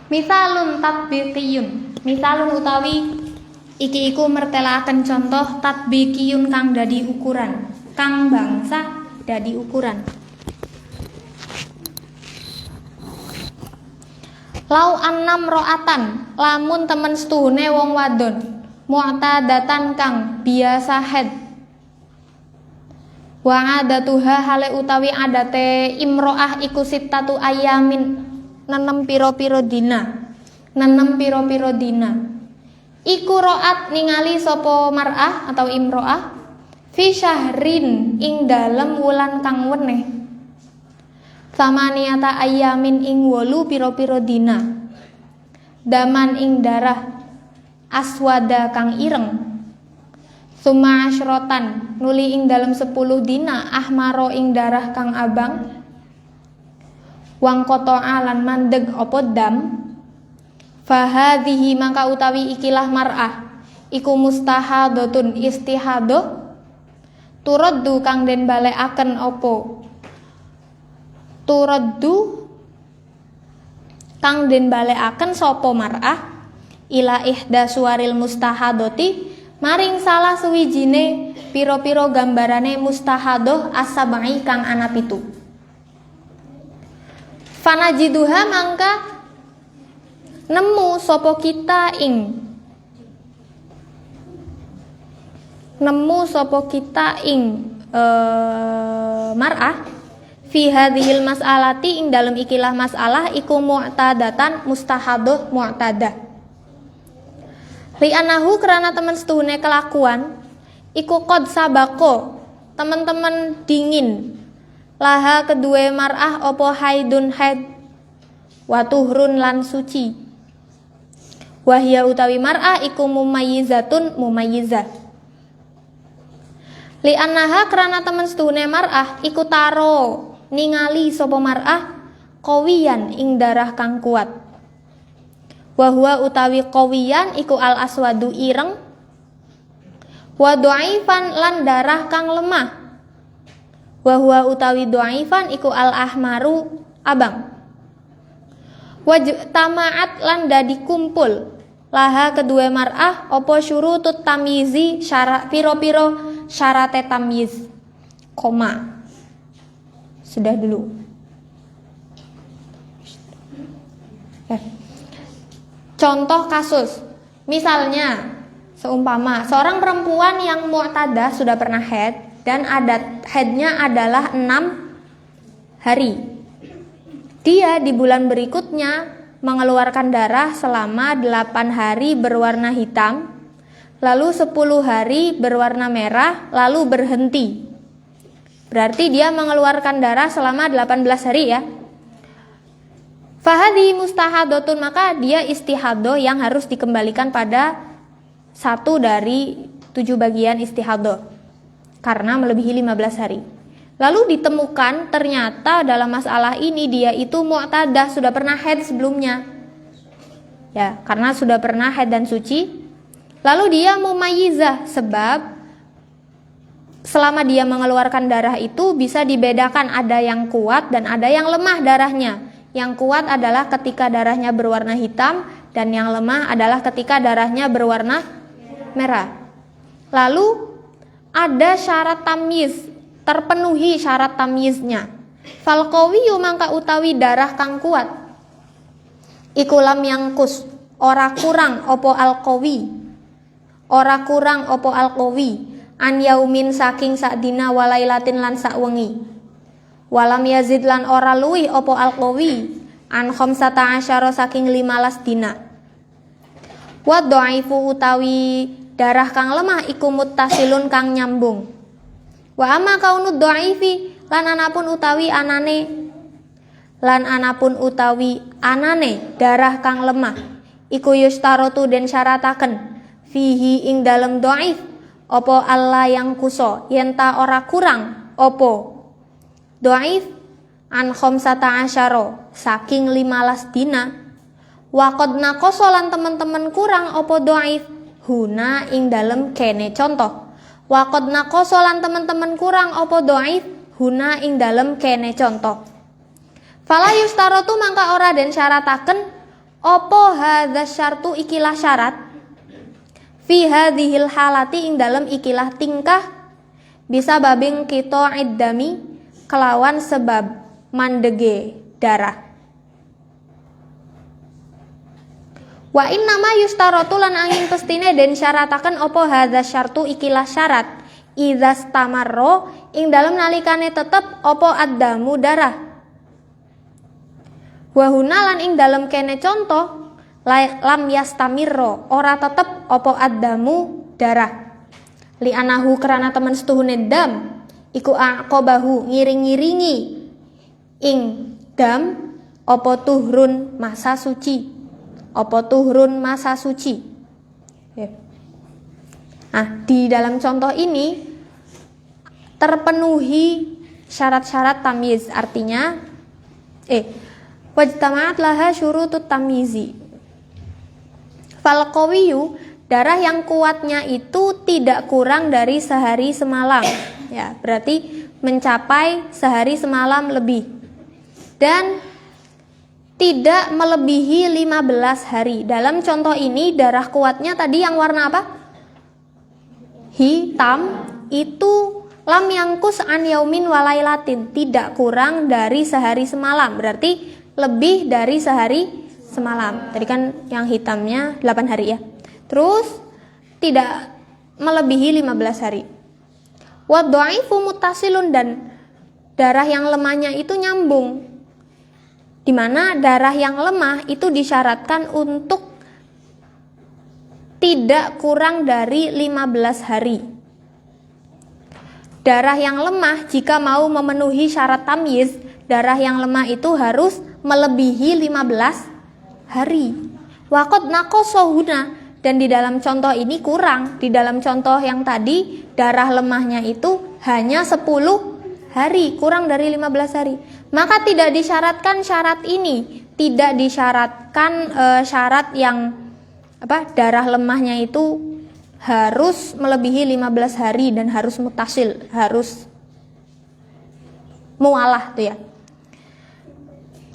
Misalun tatbiqiyun. Misalun utawi Iki iku mertelaaken contoh tatbikiyun kang dadi ukuran, kang bangsa dadi ukuran. Lau annam ro'atan, lamun temen setuhune wong wadon, mu'tadatan kang biasa head. Wa adatuha hale utawi adate imro'ah iku sittatu ayamin, nenem piro-piro dina. Iku ro'at ningali sopo mar'ah atau imro'ah fi syahrin ing dalem wulan kang weneh. Samaniyata ayamin ing 8 piro-piro dina. Daman ing darah aswada kang ireng. Suma asyrotan nuli ing dalem 10 dina ahmaro ing darah kang abang. Wang koto'a lan mandeg opo dam. Fahadhihi mangka utawi ikilah mar'ah iku mustahadotun istihadoh. Turaddu kang den balekaken opo turaddu kang den balekaken sapa mar'ah ila ihda suwaril mustahadoti maring salah suwijine piro-piro gambarane mustahadoh as-sab'i kang ana 7. Fanajiduha mangka nemu sopo kita ing mar'ah fi hadhil mas'alati ing dalam ikilah masalah iku mu'tadatan mustahadoh mu'tadah. Li anahu karena temen setuhune kelakuan iku qad sabako temen-temen dingin laha kedue mar'ah opo haidun haid wa tuhrun lan suci. Wahya utawi mar'ah iku mumayyizatun mumayyizah. Li annaha karena temen setuhune mar'ah iku taro ningali sapa mar'ah qawiyan ing darah kang kuat. Wahwa utawi qawiyan iku al aswadu ireng. Wa dhaifan lan darah kang lemah. Wahwa utawi dhaifan iku al ahmaru abang. Wajtamaat lan dadi kumpul laha kedua mar'ah opo syurutut tamyizi syarat piro-piro syarate tamyiz. Koma. Sudah dulu. Contoh kasus. Misalnya seumpama seorang perempuan yang mu'tadah sudah pernah haid dan adat haidnya adalah 6 hari. Dia di bulan berikutnya mengeluarkan darah selama 8 hari berwarna hitam, lalu 10 hari berwarna merah, lalu berhenti. Berarti dia mengeluarkan darah selama 18 hari ya. Fahadi mustahadotun, maka dia istihadoh yang harus dikembalikan pada 1 dari 7 bagian istihadoh karena melebihi 15 hari. Lalu ditemukan ternyata dalam masalah ini dia itu mu'tadah, sudah pernah haid sebelumnya. Ya, karena sudah pernah haid dan suci. Lalu dia mumayyizah sebab selama dia mengeluarkan darah itu bisa dibedakan ada yang kuat dan ada yang lemah darahnya. Yang kuat adalah ketika darahnya berwarna hitam dan yang lemah adalah ketika darahnya berwarna merah. Lalu ada syarat tamyiz, terpenuhi syarat tamyiznya. Fal qawiyyu mangka utawi darah kang kuat iku lam yangkus ora kurang opo al qawi an yaumin saking sakdina walailatin lan sakwengi. Walam yazid lan ora luwih opo al qawi an khamsata asyara saking 15 dina. Wa dhaifu utawi darah kang lemah iku muttasilun kang nyambung. Wa amma kaunud dhaifi lan anapun utawi anane darah kang lemah iku yustarotu den syarataken fihi ing dalem dhaif opo Allah yang kuso yen ta ora kurang opo dhaif an khamsata asyara saking 15 dina. Wa qad naqasa lan temen-temen kurang opo dhaif huna ing dalem kene contoh. Wa qad naqasa lan temen-temen kurang apa dhaif huna ing dalem kene contoh. Fala yustaratu mangka ora den syarataken apa hadza syartu ikilah syarat fi hadhil halati ing dalam ikilah tingkah bisa babing kita iddami kelawan sebab mandege darah. Wa inna ma yustaratu lan angin pestine den syarataken apa hadza syartu ikilah syarat idza stamarro ing dalam nalikane tetep apa addamu darah. Wa hunalan ing dalam kene contoh lam yastamirro ora tetep apa addamu darah. Li anahu karena temen setuhune dam iku aqobahu ngiring-ngiringi ing dam apa tuhrun masa suci. Apa tuhrun masa suci. Nah, di dalam contoh ini terpenuhi syarat-syarat tamyiz, artinya wajtama'at laha syurutut tamyizi. Fal qawiyyu, darah yang kuatnya itu tidak kurang dari sehari semalam. Ya, berarti mencapai sehari semalam lebih. Dan tidak melebihi 15 hari. Dalam contoh ini darah kuatnya tadi yang warna apa? Hitam, itu lam yangkus an yaumin walailatin, tidak kurang dari sehari semalam. Berarti lebih dari sehari semalam. Tadi kan yang hitamnya 8 hari ya. Terus tidak melebihi 15 hari. Wa dha'ifu muttasilun, dan darah yang lemahnya itu nyambung. Di mana darah yang lemah itu disyaratkan untuk tidak kurang dari 15 hari. Darah yang lemah jika mau memenuhi syarat tamyiz, darah yang lemah itu harus melebihi 15 hari. Waqad naqasahuna, dan di dalam contoh ini kurang. Di dalam contoh yang tadi darah lemahnya itu hanya 10 hari, kurang dari 15 hari. Maka tidak disyaratkan syarat ini, tidak disyaratkan syarat yang darah lemahnya itu harus melebihi 15 hari dan harus mutasil, harus mualah tuh ya.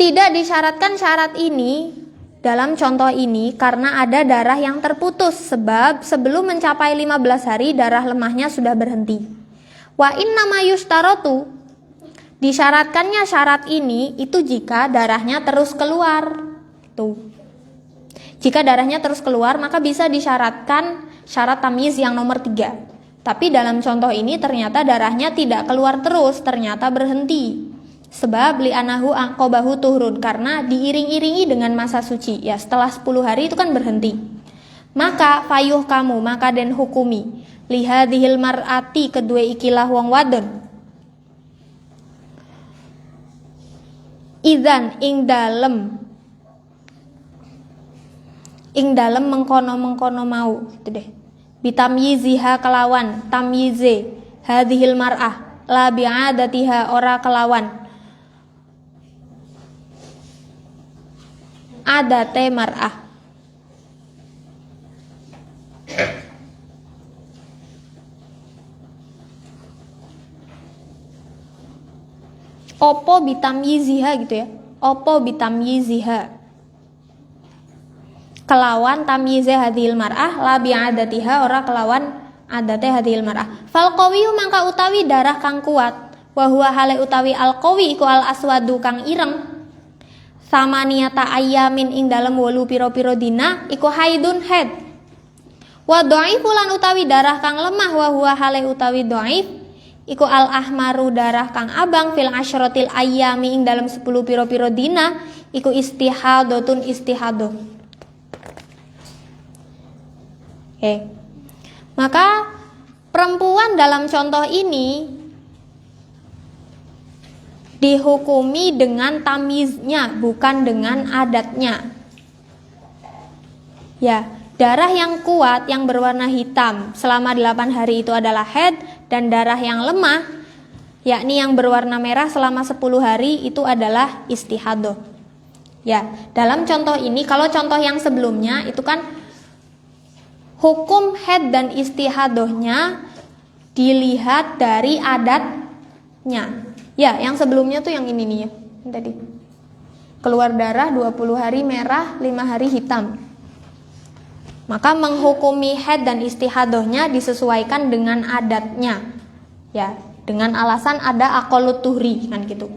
Tidak disyaratkan syarat ini dalam contoh ini karena ada darah yang terputus, sebab sebelum mencapai 15 hari darah lemahnya sudah berhenti. Wa inna ma yustaratu, disyaratkannya syarat ini itu jika darahnya terus keluar. Tuh. Jika darahnya terus keluar maka bisa disyaratkan syarat tamyiz yang nomor 3. Tapi dalam contoh ini ternyata darahnya tidak keluar terus, ternyata berhenti. Sebab li'anahu aqobahu tuhrun, karena diiring-iringi dengan masa suci. Ya, setelah 10 hari itu kan berhenti. Maka fayuh kamu, maka den hukumi lihadhil mar'ati, kedua ikilah wong wadon. Idzan ing dalem mengkono-mengkono mau gitu deh. Bitamyiziha kelawan tamyize hadhil mar'ah la bi'adatiha ora kelawan adate mar'ah. Opo bitamyiziha gitu ya. Opo bitamyiziha kelawan tamyize hadhil mar'ah la bi'adatiha ora kelawan adate hadhil mar'ah. Fal qawiyyu mangka utawi darah kang kuat, wa huwa hale utawi al qawi iku al aswadu kang ireng. Samaniyata ayamin ing dalem 8 pira-pira dina iku haidun haid. Wa dhaifu lan utawi darah kang lemah, wa huwa hale utawi dhaif iku al ahmaru darah kang abang fil asyratil ayami ing dalam 10 pira-pira dina iku istihadatun istihadah. Maka perempuan dalam contoh ini dihukumi dengan tamyiznya, bukan dengan adatnya. Ya, darah yang kuat yang berwarna hitam selama 8 hari itu adalah haid, dan darah yang lemah yakni yang berwarna merah selama 10 hari itu adalah istihadah. Ya, dalam contoh ini, kalau contoh yang sebelumnya itu kan hukum haid dan istihadahnya dilihat dari adatnya. Ya, yang sebelumnya tuh yang ini nih ya. Tadi. Keluar darah 20 hari merah, 5 hari hitam. Maka menghukumi haid dan istihadohnya disesuaikan dengan adatnya, ya, dengan alasan ada aqallut tuhri kan gitu.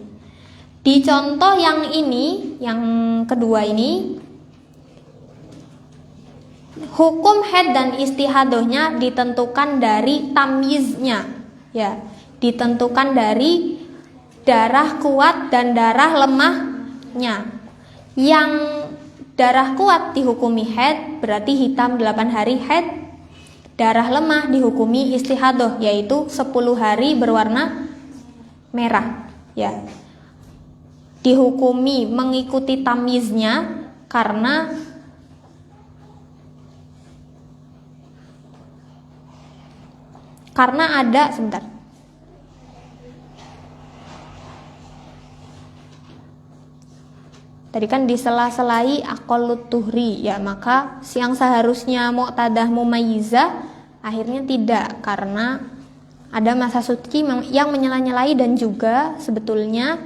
Di contoh yang ini, yang kedua ini, hukum haid dan istihadohnya ditentukan dari tamyiznya, ya, ditentukan dari darah kuat dan darah lemahnya. Yang darah kuat dihukumi haid, berarti hitam 8 hari haid. Darah lemah dihukumi istihadoh, yaitu 10 hari berwarna merah, ya. Dihukumi mengikuti tamyiznya karena ada, sebentar. Tadi kan disela-selai aqallut tuhri, ya, maka yang seharusnya muqtadah mumayyizah akhirnya tidak, karena ada masa suci yang menyela-nyelai dan juga sebetulnya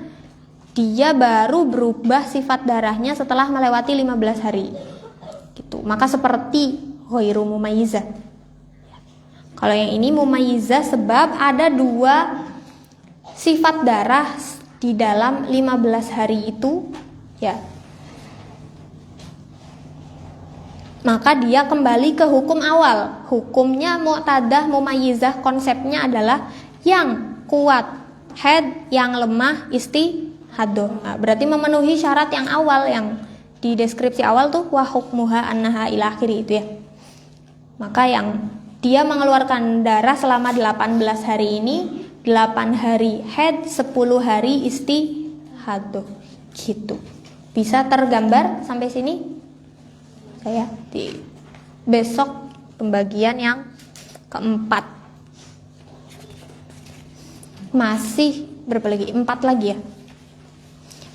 dia baru berubah sifat darahnya setelah melewati 15 hari. Gitu. Maka seperti ghairu mumayyizah. Kalau yang ini mumayyizah sebab ada 2 sifat darah di dalam 15 hari itu, ya, maka dia kembali ke hukum awal. Hukumnya muqtadah mumayyizah, konsepnya adalah yang kuat haid, yang lemah istihadoh. Nah, berarti memenuhi syarat yang awal, yang di deskripsi awal tuh wa hukmuha annaha ila akhiri itu, ya. Maka yang dia mengeluarkan darah selama 18 hari ini, 8 hari haid, 10 hari istihadoh, gitu. Bisa tergambar sampai sini? Saya di besok pembagian yang keempat. Masih berapa lagi? 4 lagi, ya.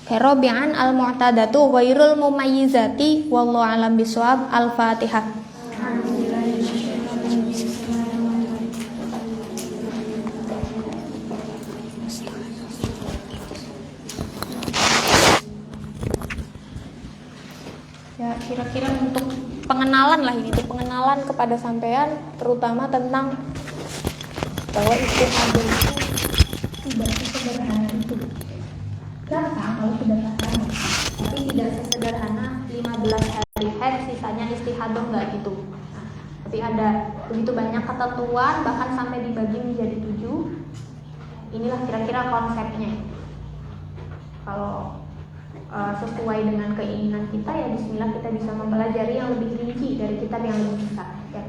Rabi'an al-mu'tadatu ghairul mumayyizati wallahu a'lam bishawab. Al-Fatihah. Ya, kira-kira untuk pengenalan lah ini, pengenalan kepada sampean, terutama tentang bahwa istihadah itu tidak sesederhana itu. Gampang kalau sederhana, tapi tidak sesederhana 15 hari haid sisanya istihadah, enggak gitu. Nah, tapi ada begitu banyak ketentuan, bahkan sampai dibagi menjadi 7. Inilah kira-kira konsepnya. Kalau sesuai dengan keinginan kita, ya bismillah kita bisa mempelajari yang lebih rinci dari kitab yang lebih besar, ya.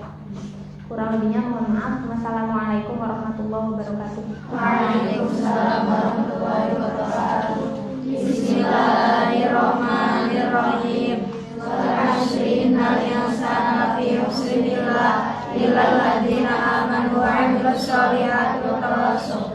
Kurang lebihnya mohon maaf. Wassalamualaikum warahmatullahi wabarakatuh. Waalaikumsalam warahmatullahi wabarakatuh. Bismillahirrahmanirrahim. Wal 'ashri innal insana lafi khusr illa alladzina amanu wa 'amilus sholihati wa tawassaw